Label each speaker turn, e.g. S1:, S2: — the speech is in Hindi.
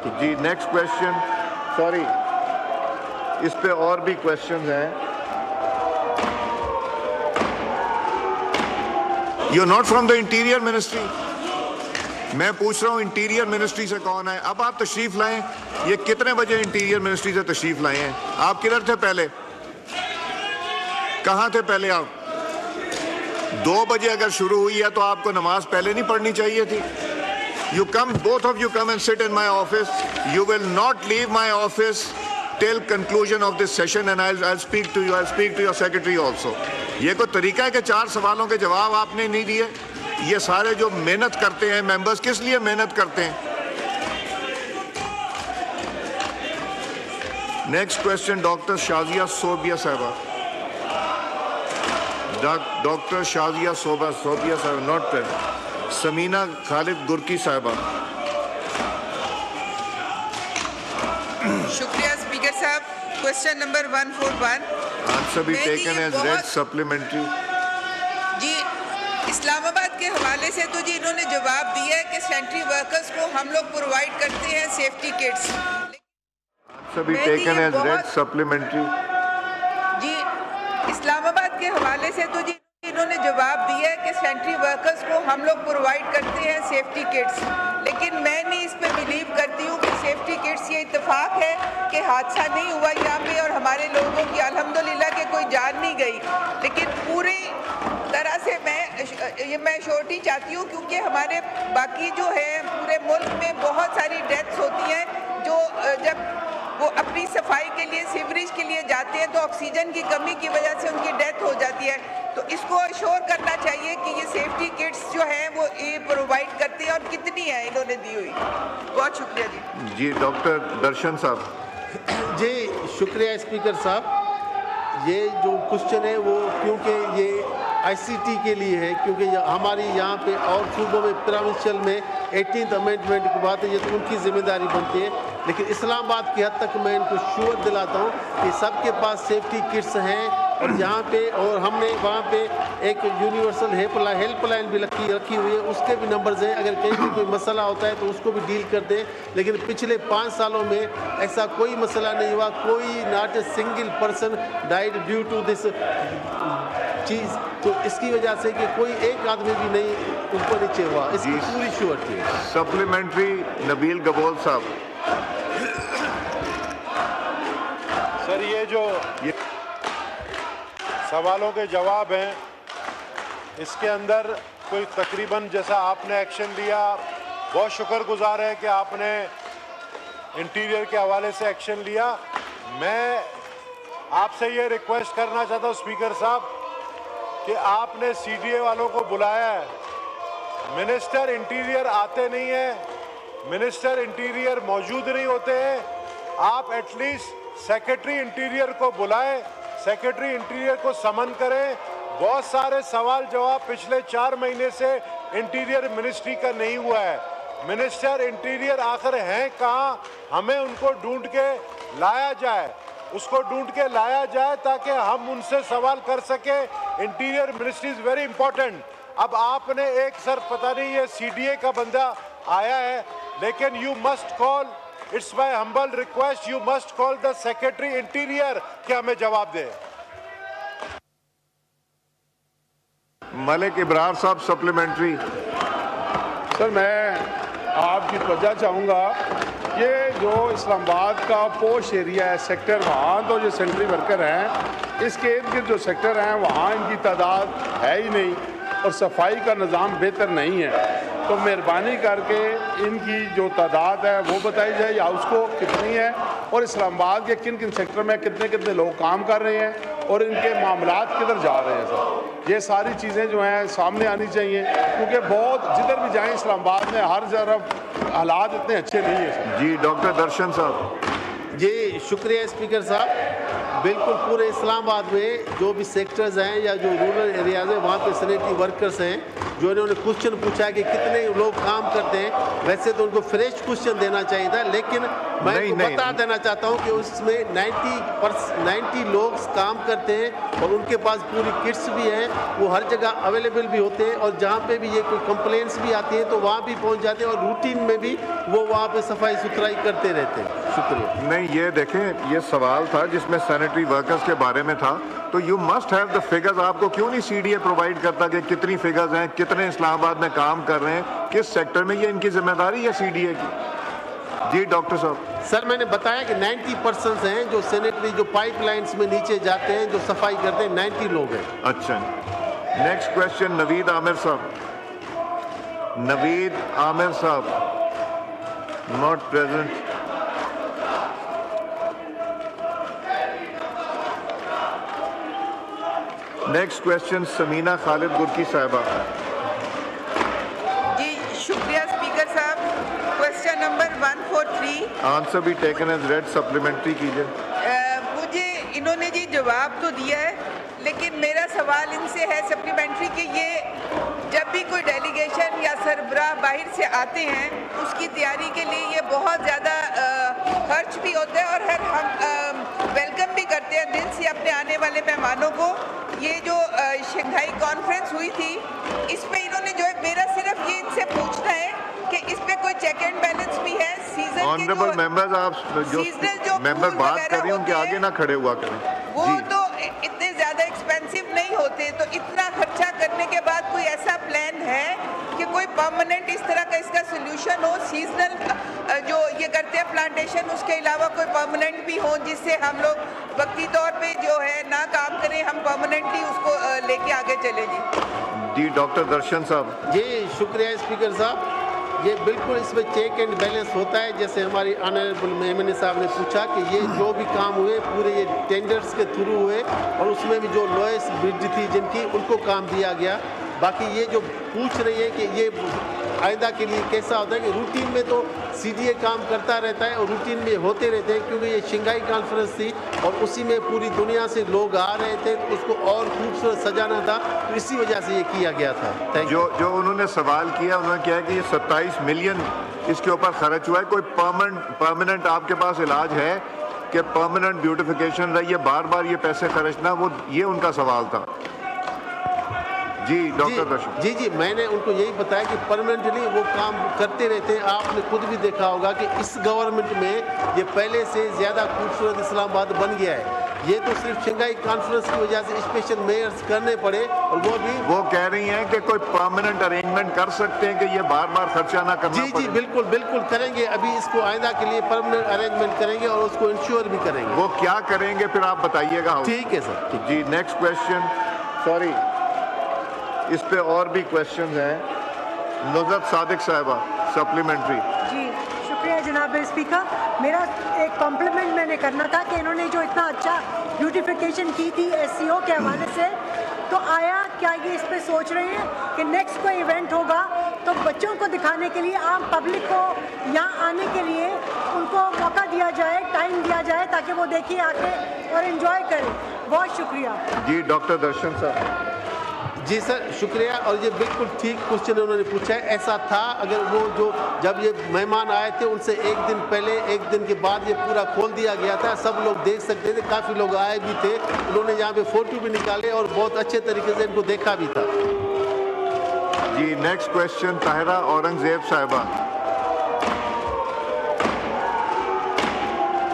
S1: जी नेक्स्ट क्वेश्चन, सॉरी इस पे और भी क्वेश्चन हैं। You are not from the interior ministry? मैं पूछ रहा हूँ इंटीरियर मिनिस्ट्री से कौन है? अब आप तशरीफ लाएं। ये कितने बजे इंटीरियर मिनिस्ट्री से तशरीफ लाए हैं? आप किधर थे पहले? कहाँ थे पहले आप? 2 बजे अगर शुरू हुई है तो आपको नमाज पहले नहीं पढ़नी चाहिए थी? You come, both of you come and sit in my office. You will not leave my office till conclusion of this session, and I'll speak to you. I'll speak to your secretary also. ये कोई तरीका है कि 4 सवालों के जवाब आपने नहीं दिए? ये सारे जो मेहनत करते हैं मेंबर्स, किस लिए मेहनत करते हैं? Next question doctor Shazia Sobia साहबा। डॉक्टर शाजिया सोबिया साहब नॉट प्रेजेंट। समीना खालिद गुरकी साहबा।
S2: शुक्रिया स्पीकर साहब। Question number 141
S1: answer be taken as read supplementary.
S2: जी इस्लामाबाद के हवाले से तो जी इन्होंने जवाब दिया है कि सेंट्री वर्कर्स को हम लोग प्रोवाइड करते हैं safety kits.
S1: Answer be taken as read supplementary.
S2: जी इस्लामाबाद के हवाले से तो जी इन्होंने जवाब दिया है कि सेंट्री वर्कर्स को हम लोग प्रोवाइड करते हैं सेफ्टी किट्स, लेकिन मैं नहीं इस पे बिलीव करती हूँ कि सेफ्टी किट्स ये इत्तेफाक है कि हादसा नहीं हुआ यहाँ पे और हमारे लोगों की अल्हम्दुलिल्लाह के कोई जान नहीं गई। लेकिन पूरी तरह से मैं श्योरिटी चाहती हूँ, क्योंकि हमारे बाकी जो है पूरे मुल्क में बहुत सारी डेथ्स होती हैं जो जब वो अपनी सफाई के लिए सीवरेज के लिए जाते हैं तो ऑक्सीजन की कमी की वजह से उनकी डेथ हो जाती है। तो इसको अश्योर करना चाहिए कि ये सेफ्टी किट्स जो हैं वो ये प्रोवाइड करते हैं और कितनी है इन्होंने दी हुई। बहुत शुक्रिया जी।
S1: जी डॉक्टर दर्शन साहब।
S3: जी शुक्रिया स्पीकर साहब। ये जो क्वेश्चन है वो क्योंकि ये ICT के लिए है, क्योंकि हमारी यहाँ पे और सूबों में प्रोविंशियल में 18th अमेंडमेंट की बात है, ये तो उनकी जिम्मेदारी बनती है। लेकिन इस्लामाबाद की हद तक मैं इनको श्योर दिलाता हूँ कि सबके पास सेफ्टी किट्स हैं और यहाँ पे और हमने वहाँ पे एक यूनिवर्सल हेल्पलाइन भी रखी हुई है, उसके भी नंबर्स हैं। अगर कहीं भी कोई मसला होता है तो उसको भी डील करते हैं। लेकिन पिछले 5 सालों में ऐसा कोई मसला नहीं हुआ, कोई not a single person died due to this चीज़। तो इसकी वजह से कि कोई एक आदमी भी नहीं ऊपर नीचे हुआ, इसकी पूरी श्योरिटी है।
S1: सप्लीमेंट्री नबील गबोल साहब।
S4: सर ये सवालों के जवाब हैं, इसके अंदर कोई तकरीबन जैसा आपने एक्शन लिया, बहुत शुक्रगुजार है कि आपने इंटीरियर के हवाले से एक्शन लिया। मैं आपसे ये रिक्वेस्ट करना चाहता हूँ स्पीकर साहब कि आपने CDA वालों को बुलाया है, मिनिस्टर इंटीरियर आते नहीं हैं, मिनिस्टर इंटीरियर मौजूद नहीं होते हैं। आप एटलीस्ट सेक्रेटरी इंटीरियर को बुलाएं, सेक्रेटरी इंटीरियर को समन करें। बहुत सारे सवाल जवाब पिछले 4 महीने से इंटीरियर मिनिस्ट्री का नहीं हुआ है। मिनिस्टर इंटीरियर आखिर हैं कहाँ? हमें उनको ढूंढ के लाया जाए, उसको ढूंढ के लाया जाए ताकि हम उनसे सवाल कर सके। Interior ministry is very important. अब आपने एक सर पता नहीं ये CDA का बंदा आया है, लेकिन you must call, it's my humble request, you must call the secretary interior कि हमें जवाब दे।
S1: मलिक इब्रार साहब सप्लीमेंट्री।
S5: सर मैं आपकी तवज्जो चाहूँगा, ये जो इस्लामाबाद का पोश एरिया है सेक्टर, वहाँ तो जो सेंट्री वर्कर हैं, इसके इर्द गिर्द जो सेक्टर हैं वहाँ इनकी तादाद है ही नहीं और सफाई का निज़ाम बेहतर नहीं है। तो मेहरबानी करके इनकी जो तादाद है वो बताई जाए, या उसको कितनी है और इस्लामाबाद के किन किन सेक्टर में कितने कितने लोग काम कर रहे हैं और इनके मामलात किधर जा रहे हैं। सर ये सारी चीज़ें जो हैं सामने आनी चाहिए, क्योंकि बहुत जिधर भी जाएं इस्लामाबाद में हर तरफ हालात इतने अच्छे नहीं हैं।
S1: जी डॉक्टर दर्शन साहब।
S3: जी शुक्रिया स्पीकर साहब। बिल्कुल पूरे इस्लामाबाद में जो भी सेक्टर्स हैं या जो रूरल एरियाज हैं वहाँ पे सैनिटरी वर्कर्स हैं, जो इन्होंने क्वेश्चन पूछा कि कितने लोग काम करते हैं, वैसे तो उनको फ्रेश क्वेश्चन देना चाहिए था, लेकिन मैं बता देना चाहता हूँ कि उसमें 90 लोग काम करते हैं और उनके पास पूरी किट्स भी हैं, वो हर जगह अवेलेबल भी होते हैं और जहाँ पे भी ये कोई कंप्लेंट्स भी आती हैं तो वहाँ भी पहुँच जाते हैं और रूटीन में भी वो वहाँ पे सफाई सुथराई करते रहते हैं। शुक्रिया।
S1: नहीं, ये देखें, ये सवाल था जिसमें सैनिटरी वर्कर्स के बारे में था, तो you must have the figures. आपको क्यों नहीं सीडीए प्रोवाइड करता कि कितनी फिगर्स हैं, कितने इस्लामाबाद में काम कर रहे हैं, किस सेक्टर में? ये इनकी जिम्मेदारी है सीडीए की। जी डॉक्टर साहब।
S3: सर मैंने बताया कि 90% हैं जो सैनिटरी जो पाइपलाइंस में नीचे जाते हैं, जो सफाई करते हैं, 90 लोग हैं।
S1: अच्छा, नेक्स्ट क्वेश्चन नवीद आमिर साहब। नवीद आमिर साहब not present. Next question Sameena Khalid Gurki साहिबा।
S2: जी शुक्रिया स्पीकर साहब। Question number 143।
S1: Answer be taken as read, supplementary कीजिए।
S2: मुझे इन्होंने जी जवाब तो दिया है, लेकिन मेरा सवाल इनसे है सप्लीमेंट्री कि ये जब भी कोई डेलीगेशन या सरबराह बाहर से आते हैं उसकी तैयारी के लिए ये बहुत ज़्यादा खर्च भी होता है और हम वेलकम भी करते हैं दिल से अपने आने वाले मेहमानों को। ये जो शंघाई कॉन्फ्रेंस हुई थी, इस पे इन्होंने जो है, मेरा सिर्फ ये इनसे पूछना है कि इस पे कोई चेक एंड बैलेंस भी है सीजन के
S1: ऑनरेबल मेंबर्स, आप जो मेंबर बात कर रही हैं उनके आगे ना खड़े हुआ करें।
S2: वो तो इतने ज़्यादा एक्सपेंसिव नहीं होते, तो इतना खर्चा करने के बाद कोई ऐसा प्लान है कि कोई परमानेंट इस तरह का इसका सोल्यूशन हो? सीजनल जो ये करते हैं प्लांटेशन, उसके अलावा कोई परमानेंट भी हो जिससे हम लोग वक्ती तौर पे जो है ना काम करें, हम परमानेंटली उसको लेके आगे चले। जी
S1: डॉक्टर दर्शन साहब।
S3: जी शुक्रिया स्पीकर साहब। ये बिल्कुल इसमें चेक एंड बैलेंस होता है, जैसे हमारी ऑनरेबल मेमने साहब ने पूछा कि ये जो भी काम हुए पूरे ये टेंडर्स के थ्रू हुए और उसमें भी जो लोएस्ट बिड थी जिनकी, उनको काम दिया गया। बाकी ये जो पूछ रही है कि ये आइंदा के लिए कैसा होता है कि रूटीन में तो सीडीए काम करता रहता है और रूटीन में होते रहते हैं, क्योंकि ये शंघाई कॉन्फ्रेंस थी और उसी में पूरी दुनिया से लोग आ रहे थे, तो उसको और खूबसूरत सजाना था, तो इसी वजह से ये किया गया था। Thank you.
S1: जो उन्होंने सवाल किया, उन्होंने किया कि ये 27 मिलियन इसके ऊपर खर्च हुआ है, कोई परमानेंट आपके पास इलाज है कि परमानेंट ब्यूटिफिकेशन रही है, बार बार ये पैसे खर्चना? वो ये उनका सवाल था। जी डॉक्टर दर्शन।
S3: जी मैंने उनको यही बताया कि परमानेंटली वो काम करते रहते हैं। आपने खुद भी देखा होगा कि इस गवर्नमेंट में ये पहले से ज़्यादा खूबसूरत इस्लामाबाद बन गया है। ये तो सिर्फ शंघाई कॉन्फ्रेंस की वजह से स्पेशल मेयर्स करने पड़े, और वो कह रही हैं कि कोई परमानेंट अरेंजमेंट कर सकते हैं कि ये बार बार खर्चा ना करना पड़े। जी बिल्कुल करेंगे। अभी इसको आइंदा के लिए परमानेंट अरेंजमेंट करेंगे और उसको इंश्योर भी करेंगे।
S1: वो क्या करेंगे फिर आप बताइएगा।
S3: ठीक है सर।
S1: जी नेक्स्ट क्वेश्चन। सॉरी, इस पे और भी क्वेश्चन हैं। नुज़रत सादिक साहिबा, सप्लीमेंट्री।
S6: जी शुक्रिया जनाब स्पीकर। मेरा एक कॉम्प्लीमेंट मैंने करना था कि इन्होंने जो इतना अच्छा ब्यूटिफिकेशन की थी एससीओ के हवाले से, तो आया क्या ये इस पे सोच रहे हैं कि नेक्स्ट कोई इवेंट होगा तो बच्चों को दिखाने के लिए, आम पब्लिक को यहाँ आने के लिए उनको मौका दिया जाए, टाइम दिया जाए, ताकि वो देखिए आके और एंजॉय करें। बहुत शुक्रिया।
S1: जी डॉक्टर दर्शन साहब।
S3: जी सर शुक्रिया। और ये बिल्कुल ठीक क्वेश्चन उन्होंने पूछा है। ऐसा था, अगर वो जो जब ये मेहमान आए थे उनसे एक दिन पहले, एक दिन के बाद ये पूरा खोल दिया गया था, सब लोग देख सकते थे, काफ़ी लोग आए भी थे, उन्होंने यहाँ पे फ़ोटो भी निकाले और बहुत अच्छे तरीके से इनको देखा भी था।
S1: जी नेक्स्ट क्वेश्चन ताहिरा औरंगजेब साहिबा।